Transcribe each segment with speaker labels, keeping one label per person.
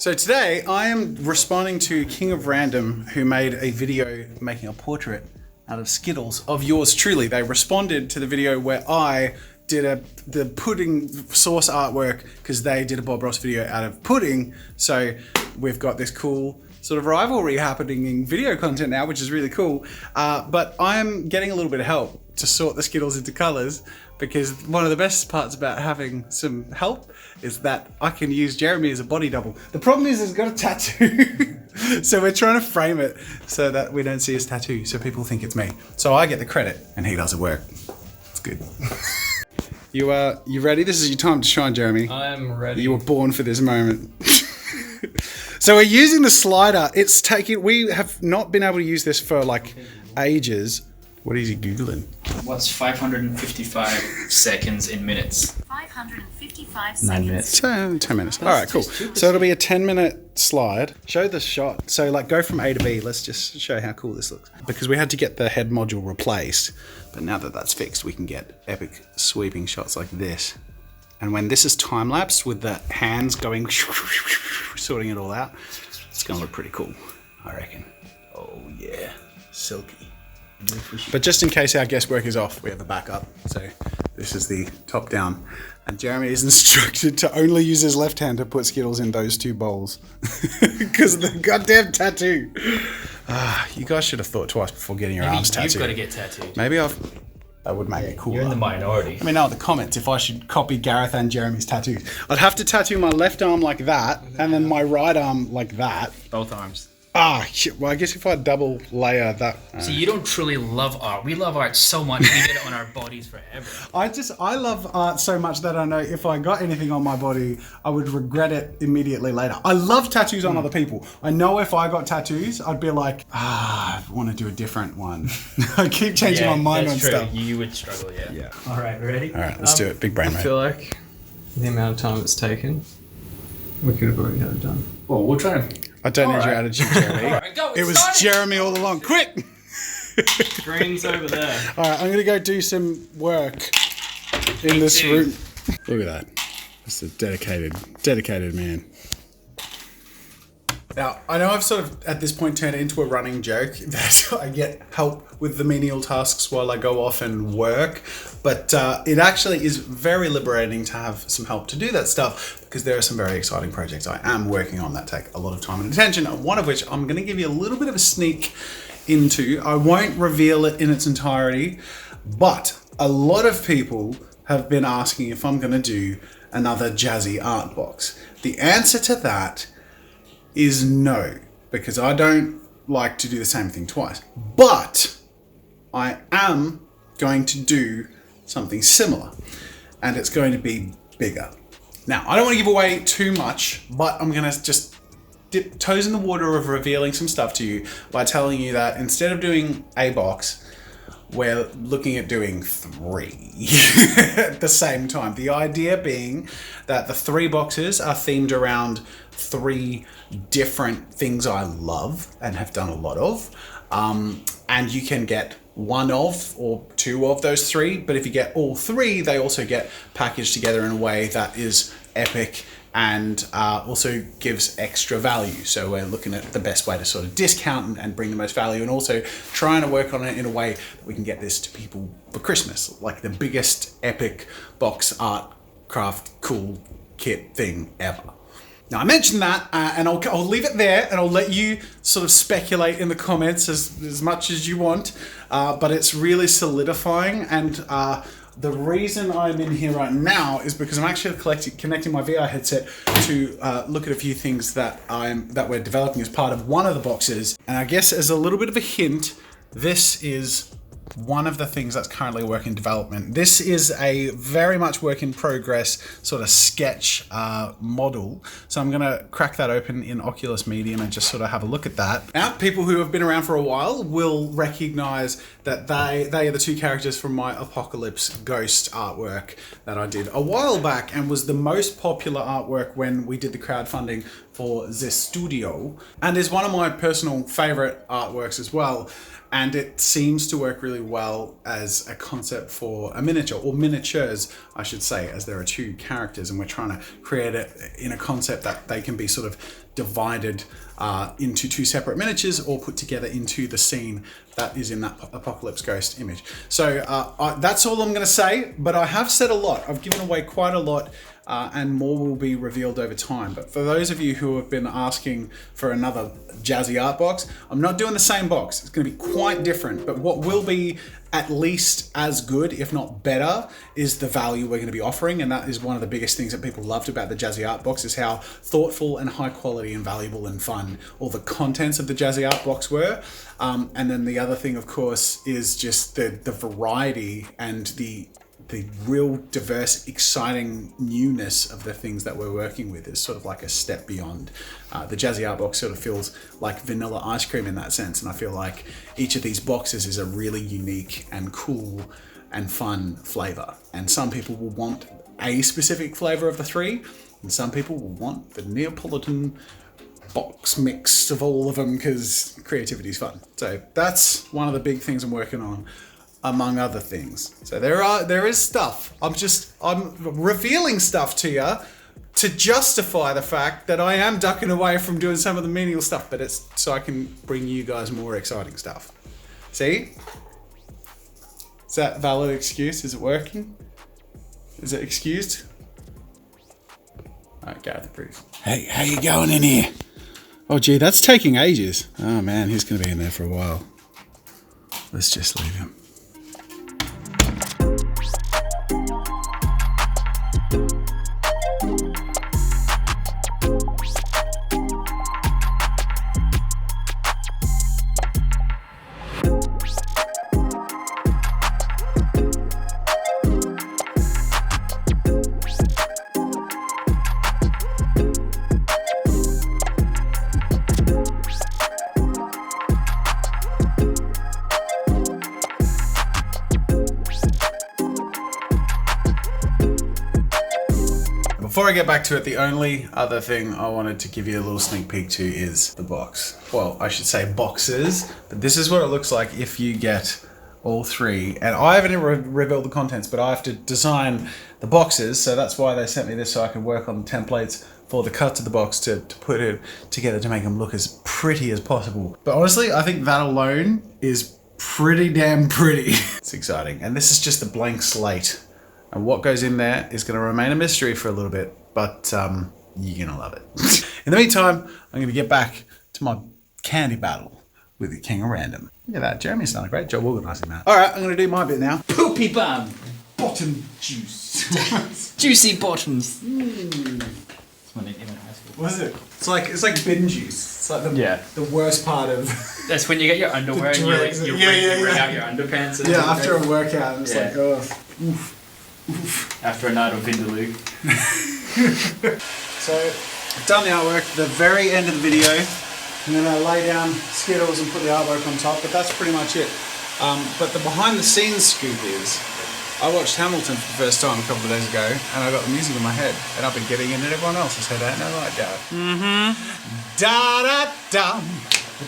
Speaker 1: So today I am responding to King of Random, who made a video making a portrait out of Skittles of yours truly. They responded to the video where I did the pudding sauce artwork because they did a Bob Ross video out of pudding. So we've got this cool sort of rivalry happening in video content now, which is really cool. But I'm getting a little bit of help to sort the Skittles into colors, because one of the best parts about having some help is that I can use Jeremy as a body double. The problem is he's got a tattoo. So we're trying to frame it so that we don't see his tattoo, so people think it's me. So I get the credit and he does the work. It's good. You ready? This is your time to shine, Jeremy.
Speaker 2: I'm ready.
Speaker 1: You were born for this moment. So we're using the slider. We have not been able to use this for like ages. What is he Googling?
Speaker 2: What's 555 seconds in minutes?
Speaker 3: 555 seconds.
Speaker 2: 9 minutes.
Speaker 1: So 10 minutes. All right, cool. So it'll be a 10-minute slide. Show the shot. So like go from A to B. Let's just show how cool this looks. Because we had to get the head module replaced, but now that that's fixed, we can get epic sweeping shots like this. And when this is time-lapsed with the hands going, sorting it all out, it's gonna look pretty cool, I reckon. Oh yeah, silky. But just in case our guesswork is off, we have a backup. So this is the top down. And Jeremy is instructed to only use his left hand to put Skittles in those two bowls. Because of the goddamn tattoo. You guys should have thought twice before getting your arms tattooed.
Speaker 2: You've got to get tattooed.
Speaker 1: Maybe that would make it cooler.
Speaker 2: You're in the minority.
Speaker 1: Let me know in the comments if I should copy Gareth and Jeremy's tattoos. I'd have to tattoo my left arm like that, and then my right arm like that.
Speaker 2: Both arms.
Speaker 1: Shit. Well, I guess if I double layer that...
Speaker 2: So you don't truly love art. We love art so much, we get it on our bodies forever.
Speaker 1: I love art so much that I know if I got anything on my body, I would regret it immediately later. I love tattoos on other people. I know if I got tattoos, I'd be like, I want to do a different one. I keep changing my mind on stuff.
Speaker 2: You would struggle, yeah.
Speaker 1: Yeah.
Speaker 2: All right, ready?
Speaker 1: All right, let's do it. Big brain,
Speaker 4: I
Speaker 1: mate.
Speaker 4: feel like the amount of time it's taken, we could have already had it done.
Speaker 2: Well, we'll try to...
Speaker 1: I don't need your attitude, Jeremy.
Speaker 2: All right, go.
Speaker 1: It was Jeremy all along. Quick!
Speaker 4: Screen's over there.
Speaker 1: All right, I'm going to go do some work in this room. Look at that. That's a dedicated man. Now, I know I've sort of, at this point, turned it into a running joke that I get help with the menial tasks while I go off and work, but it actually is very liberating to have some help to do that stuff, because there are some very exciting projects I am working on that take a lot of time and attention, and one of which I'm going to give you a little bit of a sneak into. I won't reveal it in its entirety, but a lot of people have been asking if I'm going to do another Jazzy art box. The answer to that is no, because I don't like to do the same thing twice. But I am going to do something similar, and it's going to be bigger. Now, I don't want to give away too much, but I'm going to just dip toes in the water of revealing some stuff to you by telling you that instead of doing a box, we're looking at doing 3 at the same time. The idea being that the 3 boxes are themed around 3 different things I love and have done a lot of. And you can get 1 of or 2 of those 3, but if you get all 3, they also get packaged together in a way that is epic and also gives extra value. So we're looking at the best way to sort of discount and bring the most value, and also trying to work on it in a way that we can get this to people for Christmas, like the biggest epic box art craft cool kit thing ever. Now I mentioned that, and I'll leave it there, and I'll let you sort of speculate in the comments as much as you want, but it's really solidifying, and the reason I'm in here right now is because I'm actually connecting my VR headset to look at a few things that we're developing as part of one of the boxes. And I guess as a little bit of a hint, this is one of the things that's currently a work in development. This is a very much work in progress sort of sketch model. So I'm gonna crack that open in Oculus Medium and just sort of have a look at that. Now, people who have been around for a while will recognize that they are the 2 characters from my Apocalypse Ghost artwork that I did a while back, and was the most popular artwork when we did the crowdfunding for the studio, and is one of my personal favorite artworks as well. And it seems to work really well as a concept for a miniature, or miniatures, I should say, as there are two characters, and we're trying to create it in a concept that they can be sort of divided into two separate miniatures or put together into the scene that is in that Apocalypse Ghost image. So that's all I'm going to say, but I have said a lot. I've given away quite a lot. And more will be revealed over time. But for those of you who have been asking for another Jazzy art box, I'm not doing the same box. It's going to be quite different. But what will be at least as good, if not better, is the value we're going to be offering. And that is one of the biggest things that people loved about the Jazzy art box, is how thoughtful and high quality and valuable and fun all the contents of the Jazzy art box were. And then the other thing, of course, is just the variety and the real diverse, exciting newness of the things that we're working with is sort of like a step beyond. The Jazzy art box sort of feels like vanilla ice cream in that sense, and I feel like each of these boxes is a really unique and cool and fun flavor. And some people will want a specific flavor of the three, and some people will want the Neapolitan box mix of all of them, because creativity is fun. So that's one of the big things I'm working on, among other things. So there is stuff. I'm revealing stuff to you to justify the fact that I am ducking away from doing some of the menial stuff, but it's so I can bring you guys more exciting stuff. See? Is that a valid excuse? Is it working? Is it excused? Alright, Gareth approves. Hey, how you going in here? Oh gee, that's taking ages. Oh man, he's gonna be in there for a while. Let's just leave him. Before I get back to it, the only other thing I wanted to give you a little sneak peek to is the box. Well, I should say boxes, but this is what it looks like if you get all three. And I haven't even revealed the contents, but I have to design the boxes, so that's why they sent me this, so I can work on the templates for the cuts of the box to put it together to make them look as pretty as possible. But honestly, I think that alone is pretty damn pretty. It's exciting. And this is just a blank slate. And what goes in there is going to remain a mystery for a little bit, but you're going to love it. In the meantime, I'm going to get back to my candy battle with the King of Random. Look at that. Jeremy's done a great job organising that. All right, I'm going to do my bit now.
Speaker 2: Poopy bum.
Speaker 1: Bottom juice.
Speaker 2: Juicy bottoms.
Speaker 4: That's my nickname in high school.
Speaker 1: What is it? It's like bin juice. It's like the worst part of...
Speaker 2: That's when you get your underwear and you bring out your underpants. And
Speaker 1: after a workout, and it's like, oh, oof.
Speaker 2: After a night of Vindaloo.
Speaker 1: So, I've done the artwork. The very end of the video, I'm going to lay down Skittles and put the artwork on top, but that's pretty much it. But the behind the scenes scoop is, I watched Hamilton for the first time a couple of days ago, and I got the music in my head, and I've been getting it in everyone else's head, ain't no like that. Mm-hmm. Da-da-dum,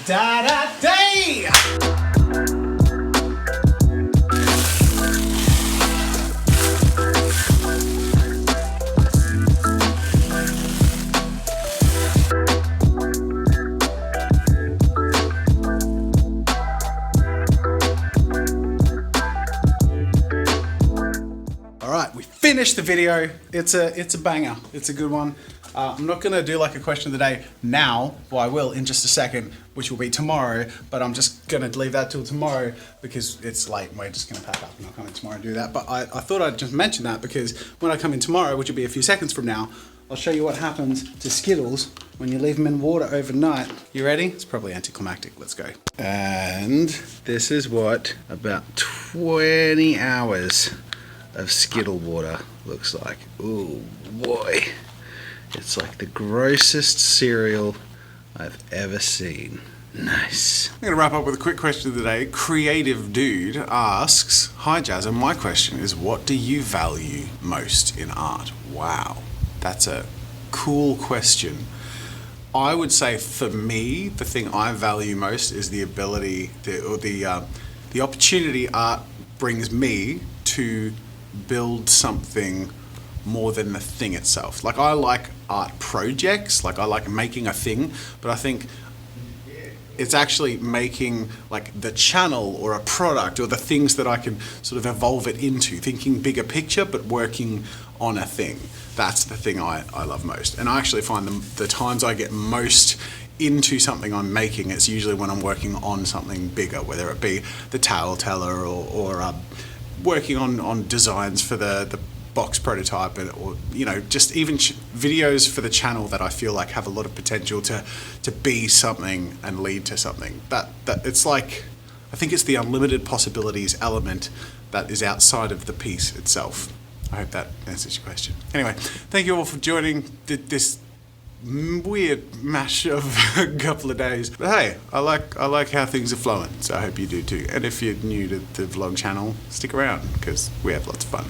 Speaker 1: da-da-day! Finished the video. It's a banger. It's a good one. I'm not gonna do like a question of the day now. Well, I will in just a second, which will be tomorrow. But I'm just gonna leave that till tomorrow because it's late. And we're just gonna pack up and I'll come in tomorrow and do that. But I thought I'd just mention that because when I come in tomorrow, which will be a few seconds from now, I'll show you what happens to Skittles when you leave them in water overnight. You ready? It's probably anticlimactic. Let's go. And this is what about 20 hours of Skittle water looks like. Oh boy, it's like the grossest cereal I've ever seen. Nice. I'm gonna wrap up with a quick question of the day. Creative Dude asks, hi Jazza, my question is, what do you value most in art? Wow, that's a cool question. I would say for me, the thing I value most is the ability, the opportunity art brings me to build something more than the thing itself. Like, I like art projects, like I like making a thing, but I think it's actually making like the channel or a product or the things that I can sort of evolve it into, thinking bigger picture but working on a thing. That's the thing I love most. And I actually find the times I get most into something I'm making, it's usually when I'm working on something bigger, whether it be the tale teller or working on designs for the box prototype, or just even videos for the channel that I feel like have a lot of potential to be something and lead to something. That it's like, I think it's the unlimited possibilities element that is outside of the piece itself. I hope that answers your question. Anyway, thank you all for joining this weird mash of a couple of days. But hey, I like how things are flowing, so I hope you do too. And if you're new to the vlog channel, stick around because we have lots of fun.